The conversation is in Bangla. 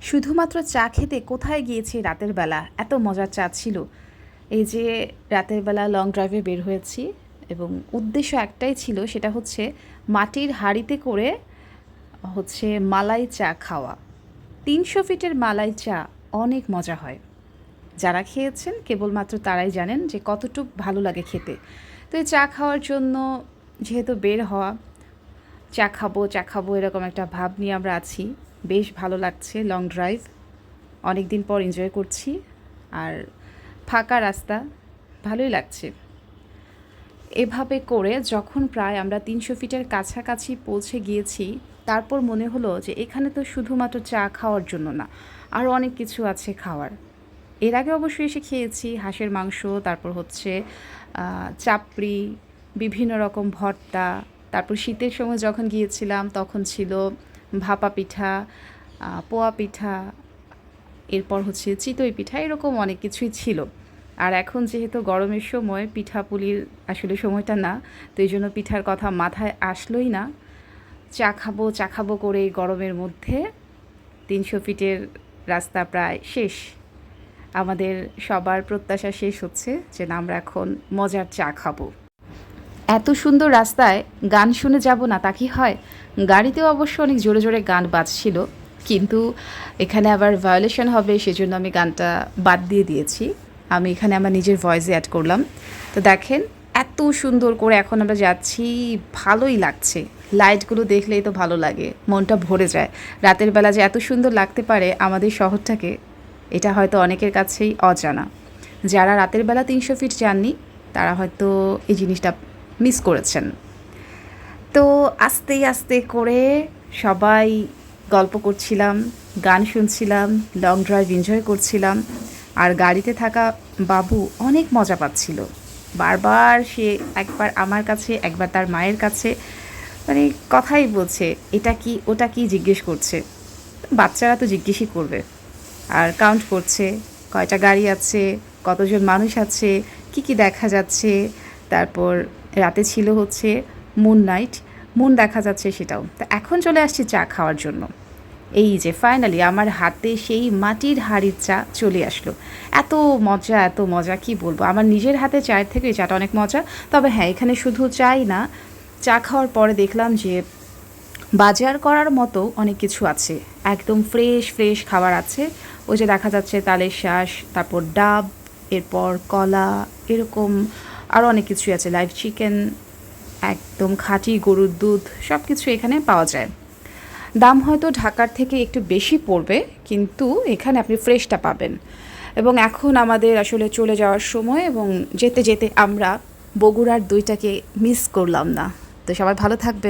শুধুমাত্র চা খেতে কোথায় গিয়েছি রাতের বেলা, এত মজার চা ছিল। এই যে রাতের বেলা লং ড্রাইভে বের হয়েছি এবং উদ্দেশ্য একটাই ছিল, সেটা হচ্ছে মাটির হাঁড়িতে করে মালাই চা খাওয়া। 300 ফিটের মালাই চা অনেক মজা হয়। যারা খেয়েছেন কেবলমাত্র তারাই জানেন যে কতটুক ভালো লাগে খেতে। তো এই চা খাওয়ার জন্য যেহেতু বের হওয়া, চা খাবো এরকম একটা ভাব নিয়ে আমরা আছি। বেশ ভালো লাগছে, লং ড্রাইভ অনেক দিন পর এনজয় করছি, আর ফাঁকা রাস্তা, ভালোই লাগছে। এভাবে করে যখন প্রায় আমরা 300 ফিটের কাছাকাছি পৌঁছে গিয়েছি, তারপর মনে হলো যে এখানে তো শুধুমাত্র চা খাওয়ার জন্য না, আরও অনেক কিছু আছে খাওয়ার। এর আগে অবশ্যই এসে খেয়েছি হাঁসের মাংস, তারপর চাপড়ি, বিভিন্ন রকম ভর্তা। তারপর শীতের সময় যখন গিয়েছিলাম তখন ছিল ভাপা পিঠা, পোয়া পিঠা, এরপর চিতই পিঠা, এরকম অনেক কিছুই ছিল। আর এখন যেহেতু গরমের সময়, পিঠাপুলির আসলে সময়টা না, তো এই জন্য পিঠার কথা মাথায় আসলোই না। চা খাবো করে এই গরমের মধ্যে 300 ফিটের রাস্তা প্রায় শেষ। আমাদের সবার প্রত্যাশা শেষ হচ্ছে যে না, আমরা এখন মজার চা খাবো। এত সুন্দর রাস্তায় গান শুনে যাব না তা কি হয়? গাড়িতেও অবশ্য অনেক জোরে জোরে গান বাজছিল, কিন্তু এখানে আবার ভায়োলেশন হবে, সেজন্য আমি গানটা বাদ দিয়ে দিয়েছি। আমি এখানে আমার নিজের ভয়েসে অ্যাড করলাম। তো দেখেন এত সুন্দর করে এখন আমরা যাচ্ছি, ভালোই লাগছে। লাইটগুলো দেখলেই তো ভালো লাগে, মনটা ভরে যায়। রাতের বেলা যে এত সুন্দর লাগতে পারে আমাদের শহরটাকে, এটা হয়তো অনেকের কাছেই অজানা। যারা রাতের বেলা 300 ফিট যাননি, তারা হয়তো এই জিনিসটা মিস করেছেন। তো আস্তে আস্তে করে সবাই গল্প করছিলাম, গান শুনছিলাম, লং ড্রাইভ এনজয় করছিলাম। আর গাড়িতে থাকা বাবু অনেক মজা পাচ্ছিল। বারবার সে একবার আমার কাছে, একবার তার মায়ের কাছে, মানে কথাই বলছে, এটা কি ওটা কি জিজ্ঞেস করছে। বাচ্চারা তো জিজ্ঞেসই করবে। আর কাউন্ট করছে কয়টা গাড়ি আছে, কতজন মানুষ আছে, কি কি দেখা যাচ্ছে। তারপর রাতে ছিল মুন নাইট, মুন দেখা যাচ্ছে সেটাও। তো এখন চলে আসছি চা খাওয়ার জন্য। এই যে ফাইনালি আমার হাতে সেই মাটির হাঁড়ির চা চলে আসলো। এত মজা কি বলবো, আমার নিজের হাতে চায়ের থেকে এই চাটা অনেক মজা। তবে হ্যাঁ, এখানে শুধু চাই না, চা খাওয়ার পরে দেখলাম যে বাজার করার মতো অনেক কিছু আছে, একদম ফ্রেশ ফ্রেশ খাবার আছে। ওই যে দেখা যাচ্ছে তালের শাঁস, তারপর ডাব, এরপর কলা, এরকম আরও অনেক কিছুই আছে, লাইভ চিকেন, একদম খাঁটি গরুর দুধ, সব কিছু এখানে পাওয়া যায়। দাম হয়তো ঢাকার থেকে একটু বেশি পড়বে, কিন্তু এখানে আপনি ফ্রেশটা পাবেন। এবং এখন আমাদের আসলে চলে যাওয়ার সময়, এবং যেতে যেতে আমরা বগুড়ার দইটাকে মিস করলাম না। তো সবাই ভালো থাকবে।